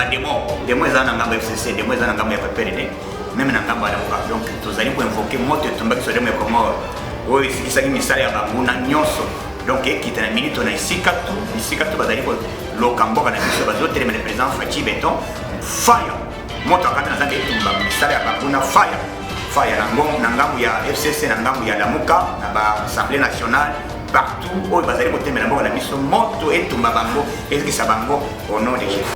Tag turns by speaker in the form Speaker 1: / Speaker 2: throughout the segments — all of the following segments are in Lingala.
Speaker 1: demo eza na ngambo FCC, demo eza na ngambo ya PPRD, même na ngambo ya Lamuka. Donc tozali ko invoquer moto etumbaki so demo Komoro. Oyo isikisaki misala ya banguna nyonso. Donc ekita na minute na isika tu bazali ko lokamboka na biso bazotelema le président Fachi Beton fire. Moto akata na zanga etumba misala ya banguna fire na ngambo ya FCC na ngambo ya Lamuka na ba Assemblée nationale partout où bazali ko temela mboka na biso moto etumba bango ezikisa bango au nom de Jésus.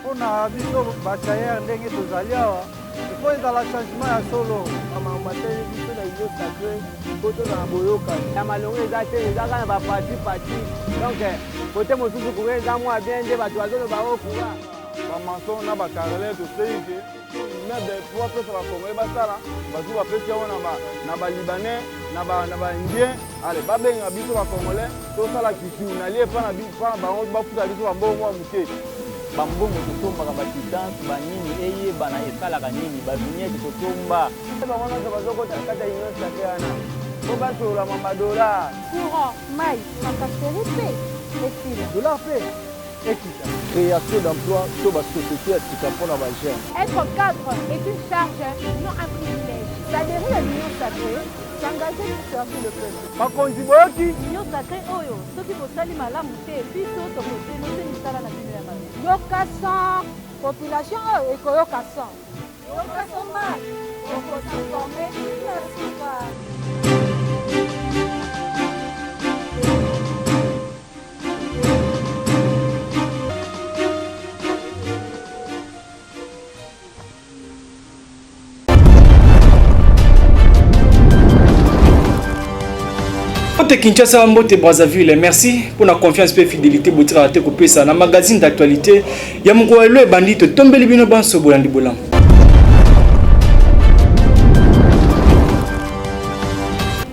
Speaker 2: On a vu que Batailleur ndenge tozali awa il faut dans le changement ya solo mama materi biso na union sacré koto na boyoka ya malongo ezate ezaka na ba parti donc côté mosusu ko eza mwa bien nde bato bazolo ba okuwa ba maçon na ba carreleur to sege même des fois peut ça comme ba sala bazu ba pesi wana na ba libanais na ba indien allez ba benga biso ba congolais to sala kitu na lie pa na biso pa ba on ba futa biso ba mbongo wa muke bambongo totombaka batidance banini eye bana esalaka nini bavignette totomba bango nyonso bazokota kata union sacré wana po basolola mamadola
Speaker 3: courant mai makaseri mpe ekila
Speaker 2: dolar mpe ekita création d'emploi to basociété ya sika mpona bagene.
Speaker 3: Être cadre est une charge, non un privilège. S'adhérer à l'union sacrée, s'engager pour servir le peuple.
Speaker 2: Bakonzi boyoki
Speaker 3: L'union sacrée oyo soki bosali malamu te biso tokodenonse misala na bino ya mabe. Yoka sans population oyo ekoyoka sans. Yoka sans mal okotransforme na suka.
Speaker 4: Kinshasa Mbote Brazzaville, merci pour la confiance et fidélité botira te couper ça na magazine d'actualité ya mukolo bandito tombeli bino banso bolandi bolam.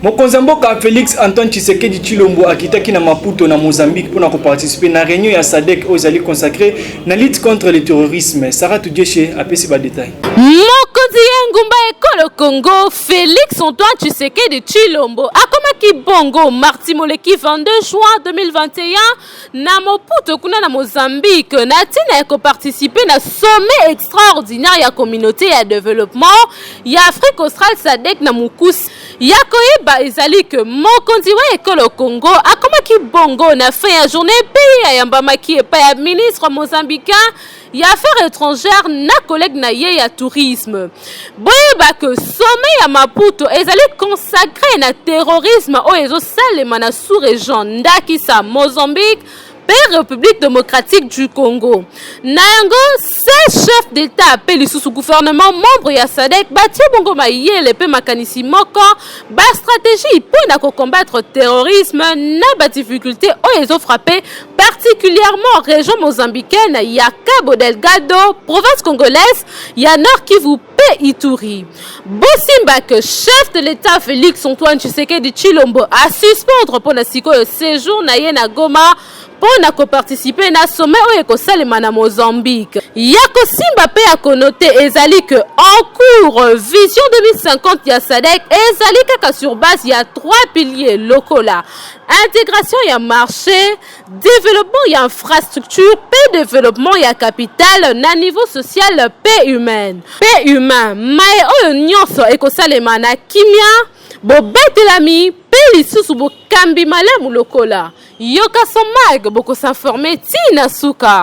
Speaker 4: Mokonzamboka Félix Antoine Tshisekedi Tshilombo akitaki na Maputo na Mozambique pour participer à la réunion ya SADC aux alliés consacrés na lutte contre le terrorisme. Sarah Tudieche a pesi ba détail.
Speaker 5: Mokonzi Ngumba Ekolo Congo Félix Antoine Tshisekedi Tshilombo akomaki bongo mardi moleki 22 juin 2021 na Maputo kuna na Mozambique na tina ko participer na sommet extraordinaire ya communauté ya développement ya Afrique australe SADC na Mukusi yakoyeba ezali que mokonzi wa Ekolo Congo akomaki bongo na fin ya journée pays ya yambamaki epa ya ministre mozambicain ya affaires étrangères na collègue na ye ya tourisme boyeba que sommet ya Maputo ezali consacré na terrorisme o ezosalema na sous-région ndakisa Mozambique République démocratique du Congo. Nango, 16 chefs d'État appelés sous ce gouvernement membre ya SADC bâti bongo mayele pe makanisi moko ba stratégie pour combattre terrorisme na ba difficulté o ezo frappé particulièrement région mozambicaine ya Cabo Delgado, province congolaise ya Nord Kivu pe Ituri. Bosimba que chef de l'État Félix Antoine Tshisekedi Tshilombo a suspendre pour la séjour na ye na Goma pour participer na sommet oyo ekosalema na Mozambique. Yako simba pe a connoté ezali que en cours vision 2050 ya SADC ezali kaka sur base ya 3 piliers locaux là. Intégration ya marché, développement ya infrastructure, pe développement ya capital na niveau social pe humain. Pe humain, mae oyo nyonso ekosalema na kimia, bobetelami pe lisusu bokambi malamu lokola. Yoka Somag boko s'informer tina suka.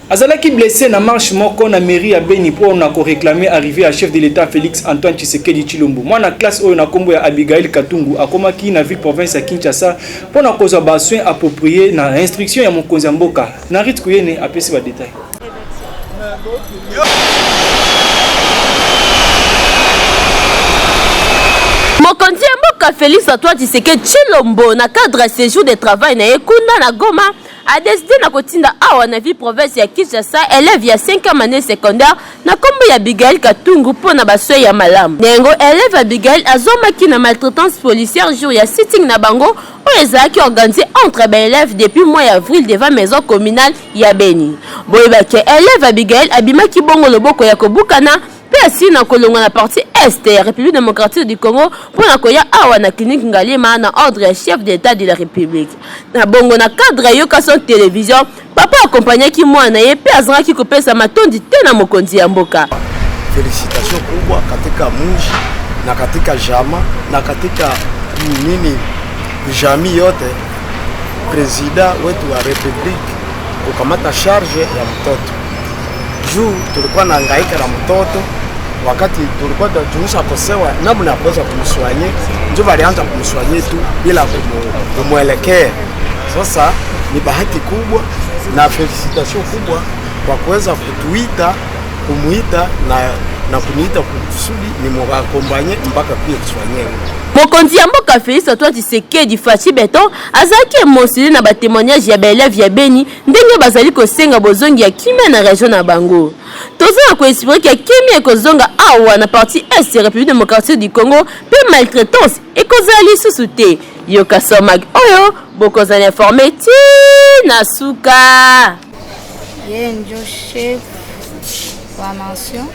Speaker 4: Azalaki blessé na marche moko na mairie ya Beni pour na ko réclamer arrivé à chef de l'État Félix Antoine Tshisekedi Tshilombo. Moi na classe oyo na kombo ya Abigail Katungu akomaki na ville province ya Kinshasa pour na koza ba soins appropriés na instruction ya mokonzi ya mboka. Na rit kuyene apesi ba détail.
Speaker 5: Mokonzi ya mboka Félix Antoine Tshisekedi Tshilombo na cadre séjour de travail na ekunda na Goma a décidé na kotinda awa na vie province ya Kinshasa élève ya 5e année secondaire na kombo ya Abigail Katungu po na baso ya malamu. Nengo élève Abigail azomaki na maltraitance policière jour ya sitting na bango oyo ezalaki organisé entre ba élèves depuis mois avril devant maison communale ya Beni. Boyebaki élève Abigail abimaki bongo loboko ya kobukana pesi na kolonga na partie est ya République démocratique du Congo pour na koya awa na clinique Ngalima na ordre ya chef d'état de la République. Na bongo na cadre yoka son télévision papa accompagné ki mwana ye pe azangaki kopesa matondi te na mokonzi ya mboka.
Speaker 6: Félicitations kubwa katika mji na katika jama na katika nini jamii yote. Presida wetu wa Republique kukamata charge ya mtoto. Juu tulikuwa na hangaika na mtoto wakati tulikuwa tunajumisha kosewa namna ya kuweza kumswanye, ndio walianza kumswanye tu bila kumwelekea. Sasa ni bahati kubwa na felicitation kubwa kwa kuweza kutuita kumuita na kuniita kusudi ni mwakombanye mpaka pia kuswanye.
Speaker 5: Mokonzi ya mboka Félix Antoine Tshisekedi Fachi Beton azaki émotionné na ba témoignage ya élèves ya Beni ndenge bazali kosenga bozongi ya kimia na région na bango. Toza na koespérer que kimia kozonga awa na partie est ya République démocratique du Congo pe maltraitance ekozali susute. Yoka Somag oyo bokozali informé ti na suka.
Speaker 7: Ye njo chef wa nation.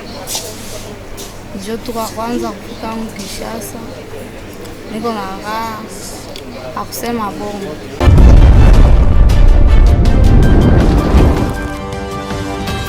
Speaker 7: Njo tuka kwanza kufika Kinshasa. Niko na raha akusema bongo.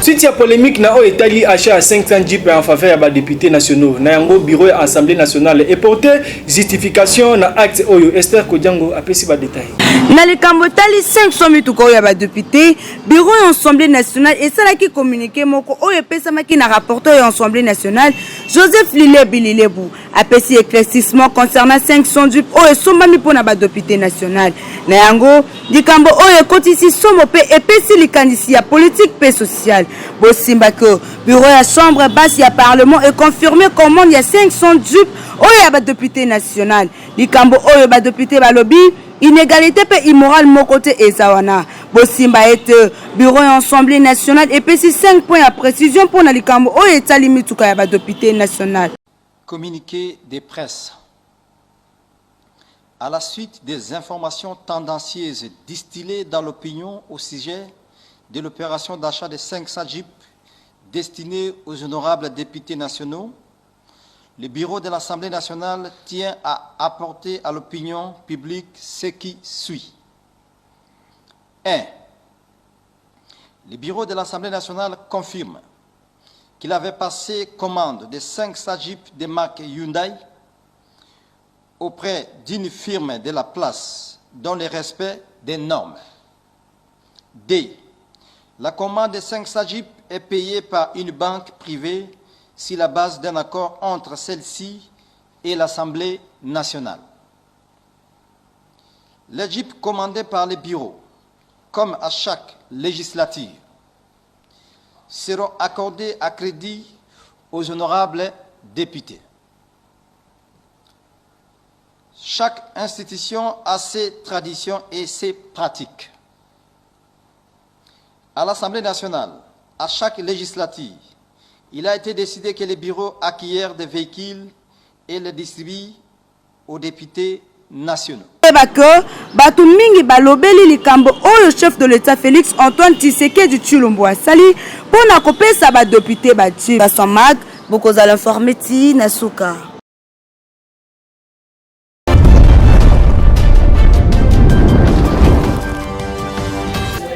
Speaker 4: Suite ya polémique na Etali achat à 500 jeeps en faveur des députés nationaux. Na yango bureau ya Assemblée nationale et porté justification na acte oyo Esther Kodiango apesi ba détail.
Speaker 8: Na likambo tali 500 mituko ya ba député, bureau ya Assemblée nationale et ça qui communiqué moko oyo pesa maki na rapporteur ya Assemblée nationale Joseph Lile Bililebu apesi éclaircissement concernant 500 jeeps oyo sombami pona ba député national. Na yango likambo oyo kotisi somo pe epesi likanisi ya politique pe sociale. Bosimba que bureau ya chambre basse ya parlement est confirmé comment il y a 500 jeeps oyo ba député national. Likambo oyo ba député ba lobby inégalité pe immoral mon côté ezawana. Bosimba ete bureau ya assemblée nationale et pesi 5 points à précision pour na likambo oyo etali mituka ya ba député national.
Speaker 9: Communiqué des presses. À la suite des informations tendancieuses distillées dans l'opinion au sujet de l'opération d'achat de 500 jeeps destinés aux honorables députés nationaux, le bureau de l'Assemblée nationale tient à apporter à l'opinion publique ce qui suit. 1. Le bureau de l'Assemblée nationale confirme qu'il avait passé commande de 500 jeeps de marque Hyundai auprès d'une firme de la place dans le respect des normes. 2. La commande de 500 jeeps est payée par une banque privée sur la base d'un accord entre celle-ci et l'Assemblée nationale. Les jeeps commandés par le bureau, comme à chaque législature, seront accordés à crédit aux honorables députés. Chaque institution a ses traditions et ses pratiques. À l'Assemblée nationale, à chaque législature, il a été décidé que les bureaux acquièrent des véhicules et les distribuent aux députés nationaux.
Speaker 8: Batu mingi balobeli likambo oyo chef de l'État Félix Antoine Tshisekedi Tshilombo asali pona kopesa ba député ba ji ba samag bokozala informé ti na suka.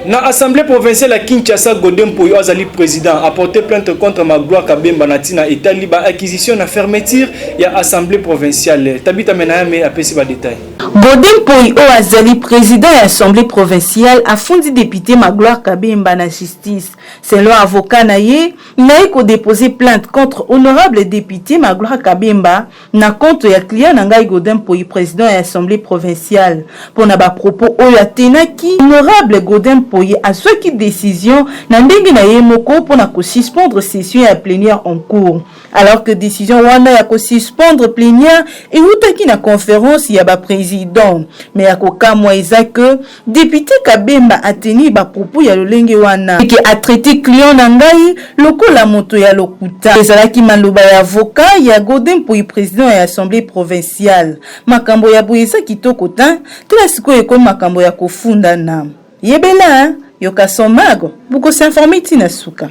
Speaker 4: Na Assemblée provinciale à Kinshasa, Godem Poyo Azali président a porté plainte contre Magloire Kabemba Natina et Taliba acquisition na fermeture ya Assemblée provinciale. Tabita Menahame a pesi ba détail.
Speaker 10: Godem Poyo Azali président de l'Assemblée provinciale a fondi député Magloire Kabemba na justice. Selon avocat naye, naiko déposé plainte contre honorable député Magloire Kabemba na compte ya client Nangai Godem Poyo président de l'Assemblée provinciale. Pour na ba propos oya tenaki honorable Godem Poyo à ce qui décision na ndenge na ye moko pour na ko suspendre session ya plénière en cours alors que décision wana ya ko suspendre plénière et ou akutaki na conférence ya ba président mais akokamwa eza que député Kabemba ateni ba propos ya lolenge wana ki a traité client na ngai lokola moto ya lokuta ezalaki maloba ya avocat ya Godin pour président ya assemblée provinciale makambo ya boyesa kitoko ta klasiko eko makambo ya kofunda na yebela yoka somago buko s'informer tina suka.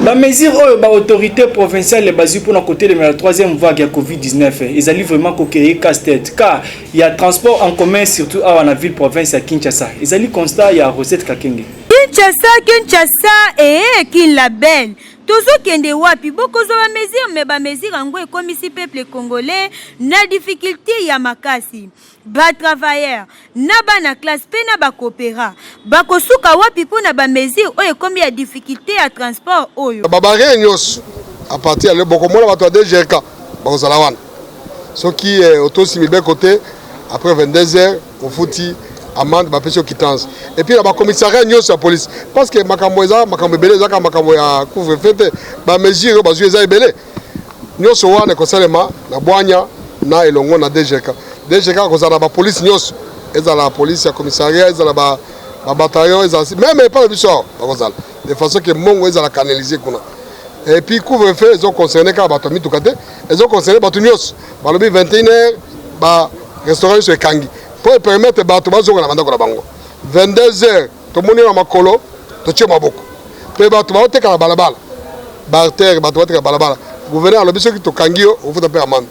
Speaker 4: La mesure oyo ba autorité provinciale basée pour na côté de la troisième vague ya Covid-19 ils allaient vraiment créer casse-tête car il y a transport en commun surtout à la ville province à Kinshasa ils allaient constat il y a recette Kakenge
Speaker 8: Kinshasa qui la belle Tozo kende wapi bokozo ba mesure mais ba mesure ngo ekomisi peuple congolais na difficulté ya makasi ba travailleurs na bana classe pe na ba coopéra ba kosuka wapi pona ba mesure oyo ekomi ya difficulté ya transport oyo
Speaker 6: ba barrière nyos à partir le bokomona ba to DGK ba kozala wana soki autosi mibe côté après 22h on fouti amende ba pesio quittance et puis la commissariat nyos ya police parce que makambo eza makambo belé eza makambo ya couvre fête ba mesure ba zueza belé nyos wana kosalema na bwanya na elongo na DGK kozala ba police nyos eza la police ya commissariat eza la ba bataillon eza même pas le soir kozala de façon que mongo eza la canaliser kuna et puis couvre fête ils ont concerné ka bato mitukate ils ont concerné bato nyos ba lobi 21h ba restaurant sur Kangi pour permettre bato bazonga na bandako na bango 22h to moni na makolo to tie maboko pe bato ba oteka na balabala barter bato ba oteka balabala gouverneur alobi soki to kangio ofuta pe amande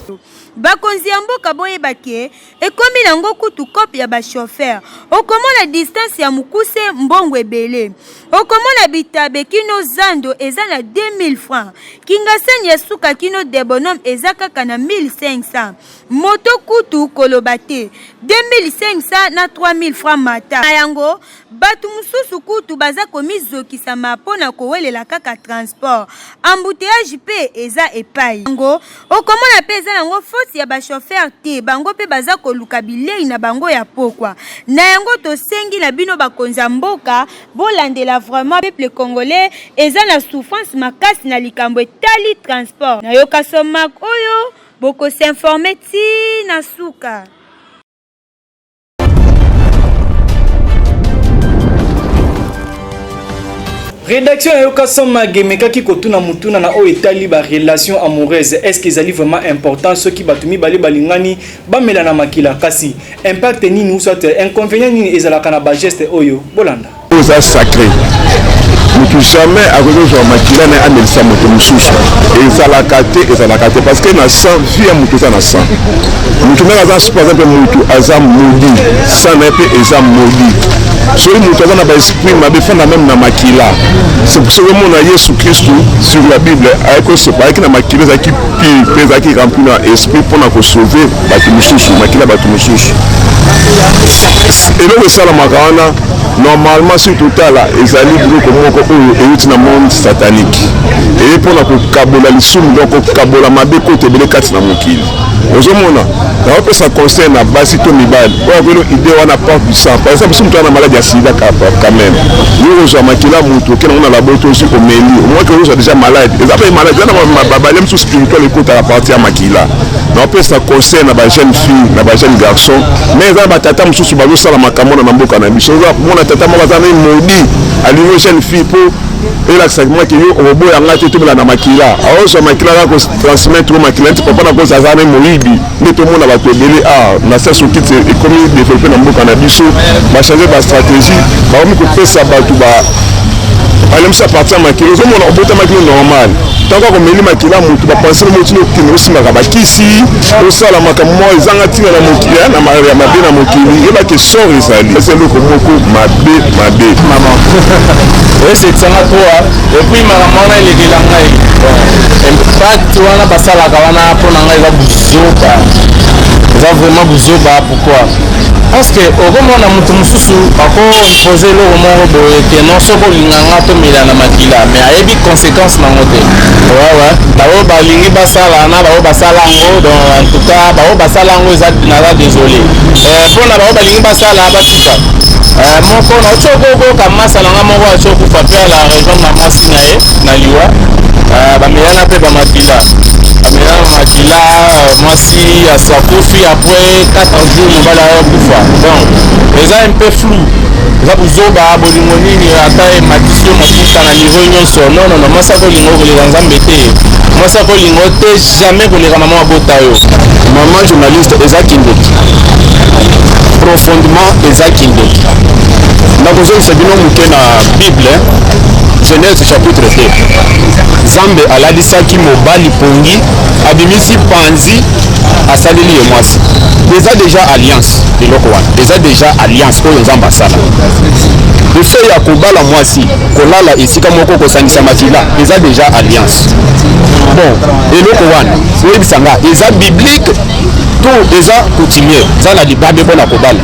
Speaker 8: bakonzi ya mboka boyebake ekomi nango kutu kope ya ba chauffeur okomona distance ya mukuse mbongo ebele okomona bitabe kino zando eza na 2000 francs kingasani ya suka kino debonome eza kaka na 1500 moto kutu koloba te 2500 na 3000 francs mata na yango batu mususu kutu baza komizokisama mpona kowelela kaka transport embouteillage pe eza epai yango okomona pe eza nango faute ya ba chauffeur te bango pe baza koluka bilei na bango ya pokwa na yango tosengi na bino bakonza mboka bolandela vraiment peuple congolais eza na souffrance makasi na likambo etali transport na yoka somak oyo boko s'informer ti na suka.
Speaker 4: Rédaction Yoka Somage mekaki kotuna mutuna na o etali ba relation amoureuse est-ce qu'ils allaient vraiment important ceux qui batumi bali balingani bamela na makila kasi impact nini ou soit inconvénient nini ezalaka na ba geste oyo bolanda
Speaker 11: ça sacré mutu jamais akozozwa makila na amelisa moto mosusu ezalaka te parce que na sang vie ya motu eza na sang mutu ndenge aza par exemple mutu aza modi sang na ye mpe eza modi soki moto aza na baesprit mabe fanda même na makila c'est pour ça que omona yesu kristu sur la bible ayaki na makila ezalaki pire mpe ezalaki rempli na esprit mpona kosauve bato mosusu makila bato mosusu eloko esalamaka wana normalement sur totala ezali biloko moko oyo euti na monde satanique eye mpona kokabola lisumu donc kokabola mabe kote ebele kati na mokili ozomona naopesa conseil na basi to mibali oyo akolo ide wana pas puissant par exemple si moto ana maladi ya sida quand même yo ozwa makila moto okende ngo na laboto osi omeli omwaki ozwa déjà malade eza mpe malade eza na babale mosusu spirituel ekotaka parti ya makila naopesa conseil na bajeune fille na bajeune garçon mais eza na batata mosusu bazosala makambo na mboka na biso mona tata moko aza na modi alivo jeune fille mpo elakisaki mwaki yo oboya nga te tobela na makila aozwa makila kaka kotransmettre makila nti papa na koza aza na moyibi nde tomona bato ebele na se soki te ekomi développe na mboka na biso bachange bastratégie bakomi kopesa bato alemisa parti ya makila ozomona obota makila normal ntango akomeli makila motu bapansele moti okende osimbaka bakisi osala makambo moko ezanga ntina na mokili ya mabe na mokili yebaki sor ezali eza eloko moko mabe
Speaker 12: esetisanga toa epuis makambo wana elekela ngai impact wana basalaka wana mpona ngai eza buzoba eza vraiment buzoba pourquoi parce que okomona moto mosusu akoimpose eloko moko boye ke non soki olinganga tomela na makila mais ayebi conséquence nango te wewe bao balingi basala na bao basala yango donc en tout cas bao basala yango naza désolé mpona bao balingi basala batika moko na choko ka masalanga moko a choko pa pe la région na Masinae na liwa bamelana pe ba makila mwasi asakufi après 4 jours mobala ya kufa donc eza un peu flou eza buzoba bolingo nini ata ematisi mafuta na niveau nyonso non mwasi akolingo koleka nzambe te mwasi akolingo te jamais koleka mama mabota yo
Speaker 11: mama journaliste eza kindoki profondément eza kindoki nakozongisa bino moke na bible Genèse chapitre 2 Nzambe alalisaki mobali pongi abimisi panzi asaleli ye mwasi eza déjà alliance eloko wana eza déjà alliance oyo Nzambe asala efo ya kobala mwasi kolala esika moko kosangisa makila eza déjà alliance bon eloko wana oyebisanga eza biblique to eza coutumier eza na libabe mpona kobala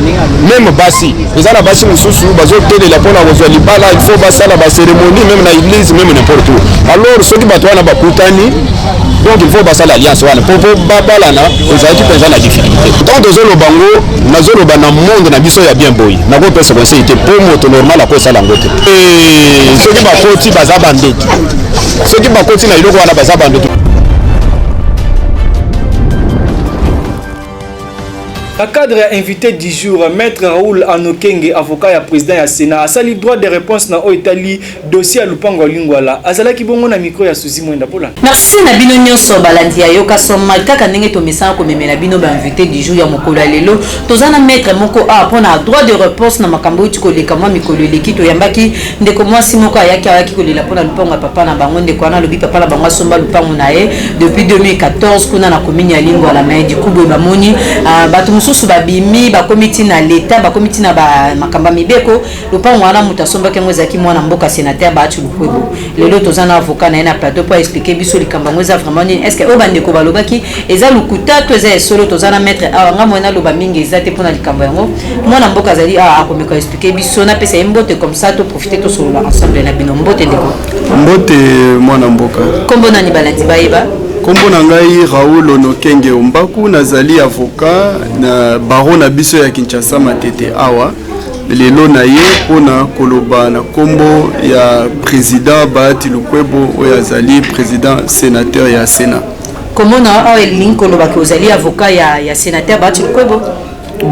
Speaker 11: même basi eza na basi mosusu bazotelela mpona kozwa libala il faut basala bacérémonie même na église même n'importe où alors soki bato wana bakutani donc il faut basala alliance wana po babalana ezalaki mpenza na difficulté donc tozoloba ngo nazoloba na monde na biso ya bien boyi nakopesa conseil te po moto normal akosala yango te soki bakoti baza bandoki soki bakoti na eloko wana baza bandoki.
Speaker 4: Le cadre invité du jour, Maître Raoul Anokenge, avocat et président du Sénat, a sali droit de réponse dans l'Italie, dossier à Lupango Lingwala. Azala ki bongo na micro ya Suzy Mwenda Pola.
Speaker 13: Merci Nabino Nyonso Balandi Ayoka Soma, kaka ndenge to message ko memela bino ba invité du jour ya mokolo lelo. Tozana Maître moko a pona droit de réponse na makambo utiko leka mwa mikolo leki to yambaki ndeko mwasi moko ayaki ko lela pona Lupango papa na bango ndeko na lobi papa na bango somba Lupango na ye depuis 2014 kuna na commune ya Lingwala mais du coup bamoni batu susu babimi bakomiti na leta bakomiti na ba makamba mibeko lupango wana mutasomba ke mwezaki mwana mboka sénateur baatu lukwebo lelo tozana avocat na plateau pour expliquer biso likamba mweza vraiment est-ce que obande ko balobaki eza lukuta to eza solo tozana maître nga mwana loba mingi eza te pona likamba yango mwana mboka zali akomeka expliquer biso na pesa mbote comme ça to profiter to solo ensemble na bino mbote ndeko
Speaker 14: mbote mwana mboka
Speaker 13: kombo nani balandi bayeba
Speaker 14: kombo na ngai Raoul Onokenge Ombaku nazali avocat na baron na biso ya Kinshasa Matete awa lelo na ye pona koloba na kombo ya président Bahati Lukwebo oyo azali président sénateur ya Sénat.
Speaker 13: Comment na awa elingi koloba ke ozali avocat ya sénateur Bahati Lukwebo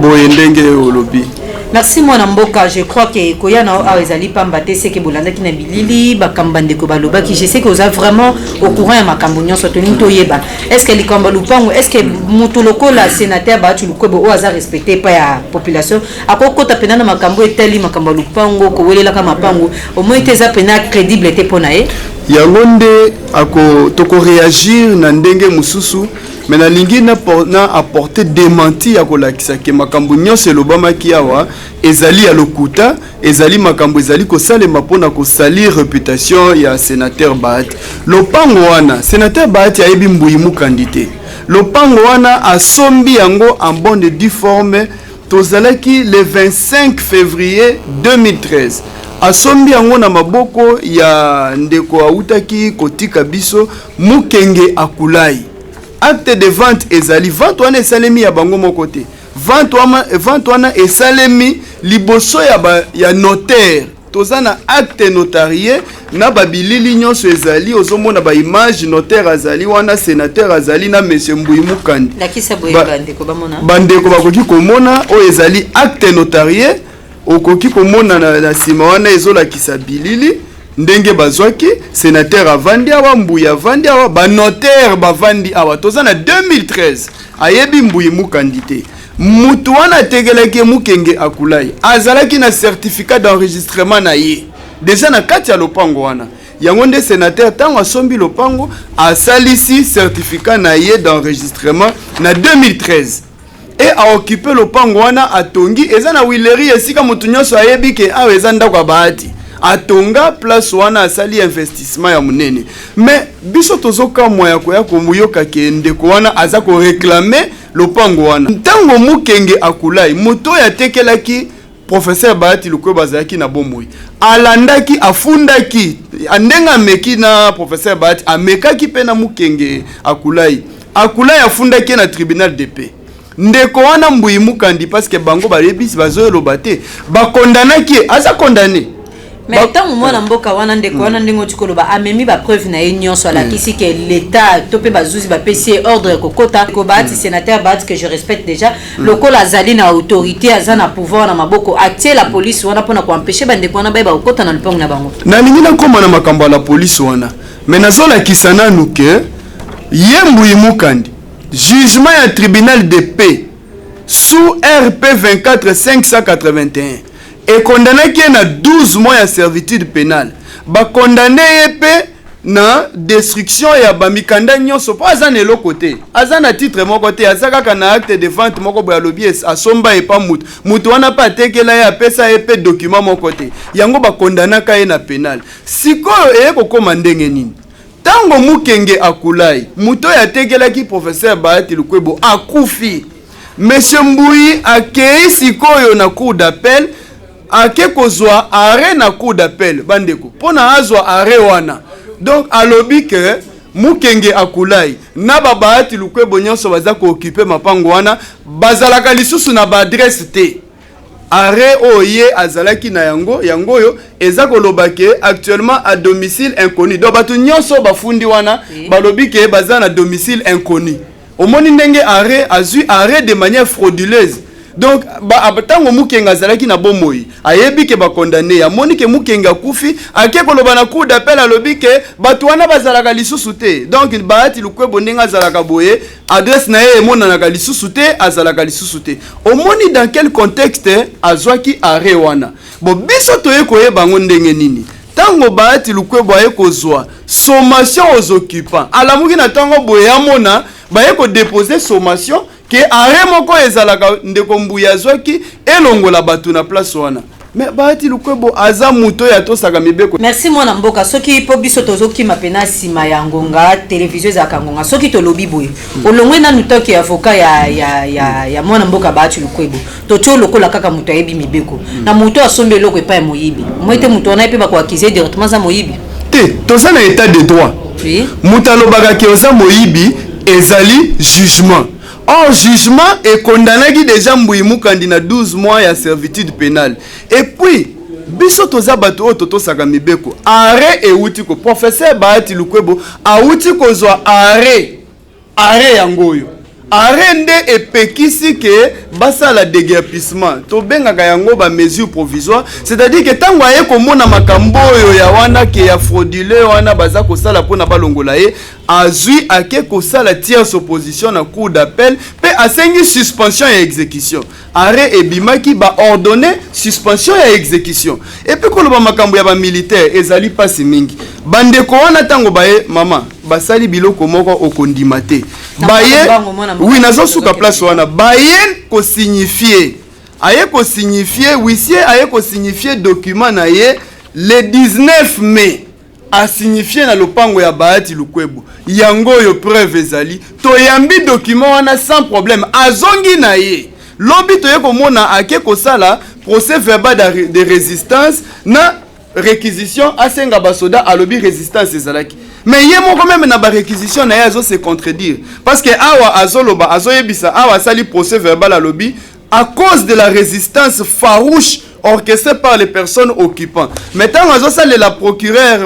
Speaker 14: boye ndenge olobi.
Speaker 13: Merci mwana mboka, je crois que koyana a ezali pamba te c'est que bolanda ki na bilili bakambande ko baloba ki je sais que vous êtes vraiment au courant ya makambo nyonso to ninto yeba. Est-ce que likamba lupango est-ce que mutu lokola sénateur Bahati Lukwebo o aza respecté pa ya population akoko ta pena na makambo etali makambo lupango ko welela ka mapango au moins teza pena crédible te pona e
Speaker 14: yango nde ako toko réagir na ndenge mususu mais na lingi na apporter démenti ya kolakisa ke makambo nyonso elobamaki awa ezali ya lokuta ezali makambo ezali kosalema mpona kosalir réputation ya sénateur Bahati lopango wana sénateur Bahati ayebi mbuyimu kandite lopango wana asombi yango en bonne et due forme tozalaki le 25 février 2013 asombi yango na maboko ya ndeko autaki kotika biso Mukenge Akulai. Acte de vente ezali vente wana esalemi ya bango moko te vente wana esalemi liboso ya notaire tozana acte notarié na babilili nyonso ezali ozomona ba image notaire azali wana sénateur azali na monsieur Mbuyimu Kandi bandeko bakoki komona o ezali acte notarié okoki komona na sima wana ezolakisa bilili ndenge bazwaki sénateur avandi awa Mbuya avandi awa ba notaire bavandi awa tozana 2013 ayebi Mbuyimu Kandi te mutu wana tegelaki Mukenge Akulai azalaki na certificat d'enregistrement na ye déjà na kati ya lopango wana yango nde sénateur tango asombi lopango asalisi certificat na ye d'enregistrement na 2013 et a occupé lopango wana atongi eza na wileri esika mutu nyonso ayebi ke awa eza ndako ya Bahati atonga place wana asali investissement ya munene mais biso tozoka moya koya komuyoka ke ndeko wana aza ko réclamer lopango wana ntango Mukenge Akulai moto ya tekelaki professeur Bahati Lukwebo azalaki na bomoi alandaki afundaki andenga meki na professeur Bahati amekaki pe na Mukenge Akulai afundaki na tribunal de paix ndeko wana Mbuyi Mukandi parce que bango balebisi bazoyeloba te bakondamnaki aza condamné.
Speaker 13: Mais tant que moi mboka wana ndeko wana ndingo tikoloba amemi ba preuve na nyonso alakisi que l'état topé bazuzi ba PC ordre kokota ko baati sénateur baati que je respecte déjà lokola azali na autorité azana pouvoir na maboko atie la police wana pona ko empêcher ba ndeko wana ba kokota na lupango na bango
Speaker 14: na lingi na koma na makambo la police wana mais nazola kisana nuke ye Mbuyi Mukandi jugement ya tribunal de paix sous RP 24 581 et condamné qui est na 12 mois de servitude pénale. Ba condamné épée na destruction ya bamikanda nyonso pas azana lo côté. Azana titre mon côté azaka kana acte de vente moko boya lobby asomba et pas mutu wana pa tekela ya pesa épée document mon côté. Yango ba condamné ka na pénal. Sikoyo eko koma ndenge nini? Tango Mukenge akulai, muto ya tekela ki professeur Bahati Lukwebo akufi. Monsieur Mbuyi akei sikoyo na cour d'appel ake kozwa arrêt na cour d'appel bandeko pona azwa arrêt wana donc alobi que Mukenge akulai na Bahati Lukwebo nyonso baza ko occuper mapango wana bazalaka lisusu na ba adresse te arrêt oye azalaki na yango yo eza koloba ke actuellement à domicile inconnu donc batu nyonso bafundi wana balobi ke baza na domicile inconnu omoni ndenge arrêt azui arrêt de manière frauduleuse. Donc tango Mukenge azalaki na bomoi ayebi ke ba condamné ya moni ke Mukenge akufi ake koloba na cour d'appel alobi ke batu wana bazalaka lisusu te donc Bahati Lukwebo ndenge azalaka boye adresse na ye emonanaka lisusu te azalaka lisusu te omoni dans quel contexte azwaki arrêt wana bo biso toye koyeba ngo ndenge nini tango Bahati Lukwebo aye kozwa sommation aux occupants alamuki na tango boye amona baye ko déposer sommation que arrêt moko ezalaka ndeko Mbuyi azwaki elongola batu na place wana mais Bahati Lukwebo aza muto ya tosaka mibeko.
Speaker 13: Merci mwana mboka soki po biso tozoki mapena sima ya ngonga télévision za kangonga soki to lobi boye olongwe na nutoki avocat ya mwana mboka Bahati Lukwebo to tio lokola kaka muto ayebi mibeko na muto asombe loko epa moyibi mwete muto na epe ko accuser directement za moyibi
Speaker 14: te toza na état de droit oui muto alobaka ke oza moyibi ezali jugement. Or, jugement est condamné déjà Mbuyi Mukandi na 12 mois de servitude pénale. Et puis, biso toza bato toto saka mibeko. Arrêt et outiko. Professeur Bahati Lukwebo a outiko zwa arrêt. Arrêt yangoyo. Arrêt nde epekisi ke basa la déguerpissement. To benga yango ba mesure provisoire. C'est-à-dire que tango aye komona makambo yo ya wana ke ya fraudulé wana baza ko sala pona balongola ye. Azui ake kosala tierce opposition na cour d'appel pe asengi suspension et exécution arrêt ebimaki ba ordonner suspension et exécution et puis koloba makambo ya ba militaire ezali pasi mingi bandeko wana tango baye mama basali biloko moko okondima te baye oui nazo suka place wana baye ko signifier aye ko signifier huissier aye ko signifier document na ye le 19 mai a signifié na lopango ya Bahati Lukwebo yango yo preuve ezali toyambi document wana sans problème azongi na ye lobi toye komona ake kosala procès verbal de résistance na réquisition asenga basoda alobi résistance ezalaki mais ye moko même na ba réquisition na ye azo se contredire parce que awa azoloba azoyebisa awa sali procès verbal alobi à cause de la résistance farouche orchestré par les personnes occupant. Maintenant, on a la procureur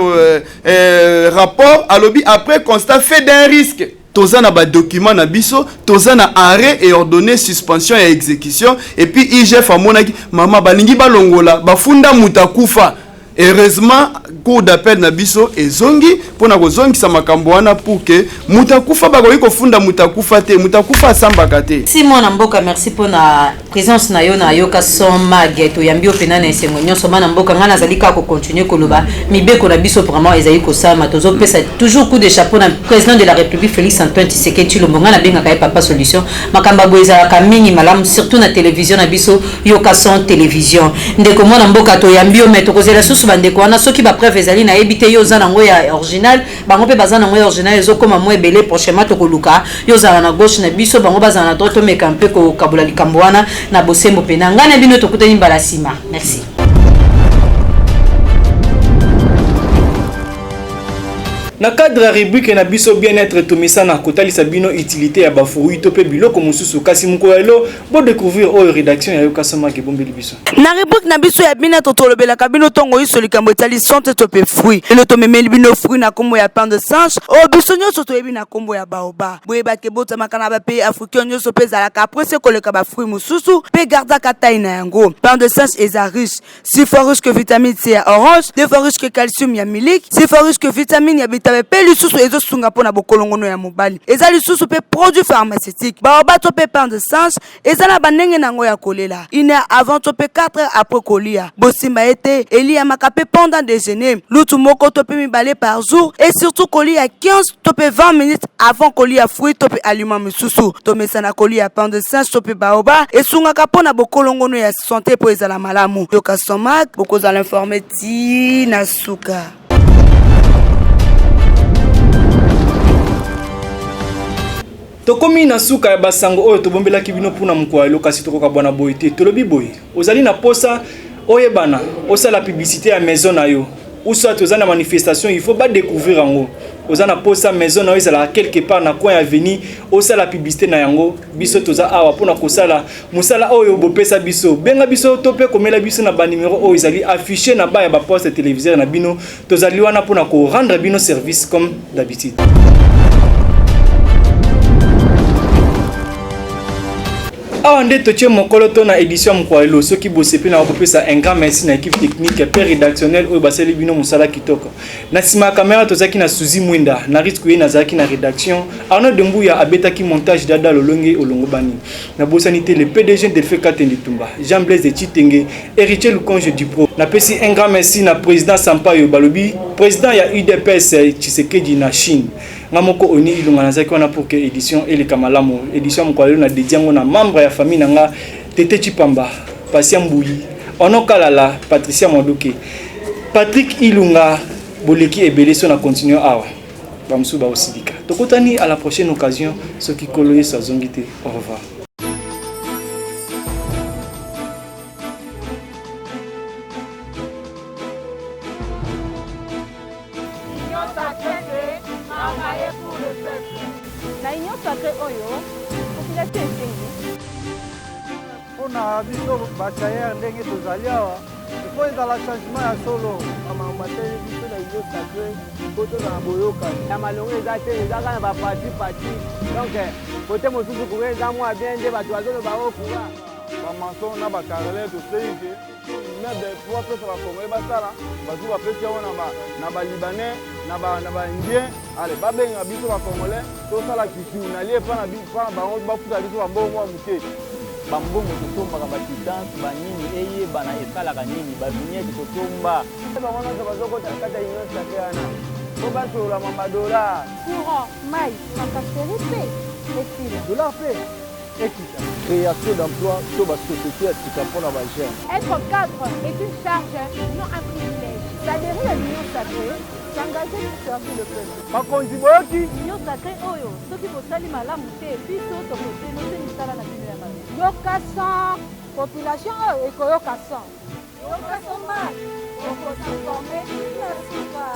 Speaker 14: rapport à lobby après constat fait d'un risque. Tozana ba document na biso, tozana arrêt et ordonné suspension et exécution et puis IGF amonaki mama balingi balongola bafunda mutakufa. Heureusement cour d'appel na biso ezongi pona kozongisa makambo wana pour que mutakufa bakoki kofunda mutakufa te mutakufa sambaka te.
Speaker 13: Simon Mboka merci pona présence na yo na yoka soma geto yambi opena na esengo nyonso mana mboka ngana zalika ko continuer koloba mibeko na biso vraiment ezali ko sama tozo pesa toujours coup de chapeau na président de la République Félix Antoine Tshisekedi Tshilombo ngana benga kai papa solution makamba boeza ka mingi malamu surtout na télévision na biso yoka son télévision ndeko mona mboka to yambi o meto kozela susu bandeko wana soki ba preuve ezali na ebite yo za nango ya original bango pe bazana nango ya original ezokoma mo ebele prochainement to koluka yo za na gauche na biso bango bazana na droite meka mpe ko kabula likambo wana na bosembo pena ngana bino tokutani mbala sima merci.
Speaker 4: Na cadre ya rubrique na biso bien-être tomisa na kotalisa bino utilité ya bafruit to pe biloko mususu kasi mukolo bo découvrir o rédaction ya yoka soma ke bombeli biso.
Speaker 8: Na rubrique na biso ya bien-être tolobelaka bino tongo iso likambo etali santé to pe fruit. Elo to memeli bino fruit na kombo ya pain de singe o biso nyonso toyebi na kombo ya baoba. Boyeba ke bota makana ba pe africain nyonso pe zalaka après koleka ba fruit mususu pe gardaka taille na yango. Pain de singe eza riche, si fort riche que vitamine C ya orange, de fort riche que calcium ya milik, si fort riche que vitamine ya pe lisusu ezo sunga pona bokolongono ya mobali eza lisusu pe produit pharmaceutique baoba to pe pain de singe eza na banenge nango ya kolela 1 heure avant to pe 4 heures après kolia bosimba ete elia makape pendant déjeuner lutu moko to pe mibale par jour et surtout kolia 15 to pe 20 minutes avant kolia fruit to pe aliment misusu to mesana kolia pain de singe to pe baoba esungaka pona bokolongono ya santé po ezala malamu yoka somak bokozala informé ti na suka.
Speaker 4: Tokomi na suka ya basango oyo tobombelaki bino puna mukwa lokasi tokoka bwana boyete tolobi boye ozali na posa oyebana osala publicité ya maison na yo ou soit ozana manifestation il faut pas découvrir yango ozana posa maison na yo ezala quelque part na coin avenue osala publicité na yango biso toza awa pona kosala musala oyo bopesa biso benga biso tope komela biso na ba numéro oyo ezali affiché na ba ya ba poste téléviseur na bino tozali wana pona ko rendre bino service comme d'habitude. Awa nde totie mokolo to na édition mkwalo soki bosepe na kopesa un grand merci na équipe technique pe rédactionnelle oyo basali bino musala kitoko na sima caméra tozaki na Suzy Mwinda na risque na zaki na rédaction Arnaud Dembuya abetaki montage dada lolonge olongo bani na bosanité le PDG Delphin Katende Tumba Jean Blaise Chitenge héritier Lukonge du Pro na pesi un grand merci na président Sampaio Balobi président ya UDPS Tshisekedi na Chine ngamoko oni ilunga nazaki wana pour que édition et le kamalamu édition mkwalo na dédiango na membre ya famille nanga Tete Chipamba Patient Mbouyi Onokalala Patricia Modoke Patrick Ilunga Boleki ebele so na continuer awa bamsuba osidika tokotani à la prochaine occasion ce qui koloye sa zongité au revoir.
Speaker 3: Na union sacrée oyo population esengi
Speaker 2: mpona biso bachayere ndenge tozali awa ifo ezala changement ya solo bamama te biso na union sacrée po tozala boyokani ya malongo eza te eza kaka na bapati donc kote mosusu koke eza mwa bien nde bato bazoloba okura bamason na bakarele tosei ke mebe po bapesa bakongole basala bazwi bapesi yango na balibanais na baindien ale babenga biso bakongole tosala kitu nalie mpana bango bafuta biso bambongo mwa moke bambongo totombaka bakidanse banini eyebana esalaka nini bavignete totomba bango nyonso bazokota kati ya union sacré wana po basololama badolar
Speaker 3: courant mai makaseri mpe esila
Speaker 2: dolar mpe ekita création d'emploi to basociété ya tika mpona bagene
Speaker 3: être cadre est une charge non un privilège s'adhérer à l'union sacrée s'engager pour servir le peuple
Speaker 2: bakonzi boyoki
Speaker 3: union sacrée oyo soki bosali malamu te biso tokotenote misala na bino ya mabe yoka san population oyo ekoyoka san yoka soma okosinforme na suka.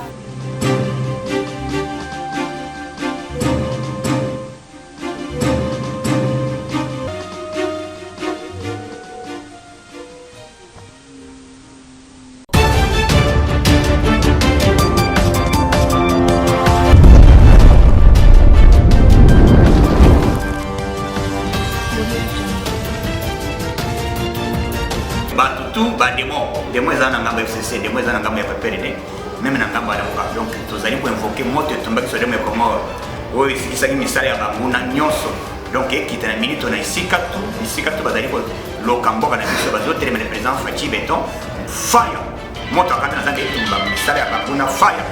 Speaker 1: Demo eza na ngambo ya FCC, demo eza na ngambo ya PPRD, même na ngambo ya Lamuka. Donc tozali ko invoquer moto etumbaki so demo Komoro. Oyo isikisaki misala ya banguna nyonso. Donc ekita na minute na isika tu bazali ko lokamboka na biso bazotelema le président Fachi Beton fire. Moto akata na zanga etumba misala ya banguna fire.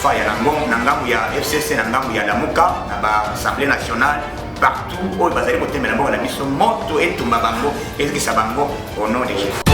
Speaker 1: Fire na ngambo ya FCC na ngambo ya Lamuka na ba Assemblée nationale partout oyo bazali ko temela mboka na biso moto etumba bango ezikisa bango au nom de Jésus.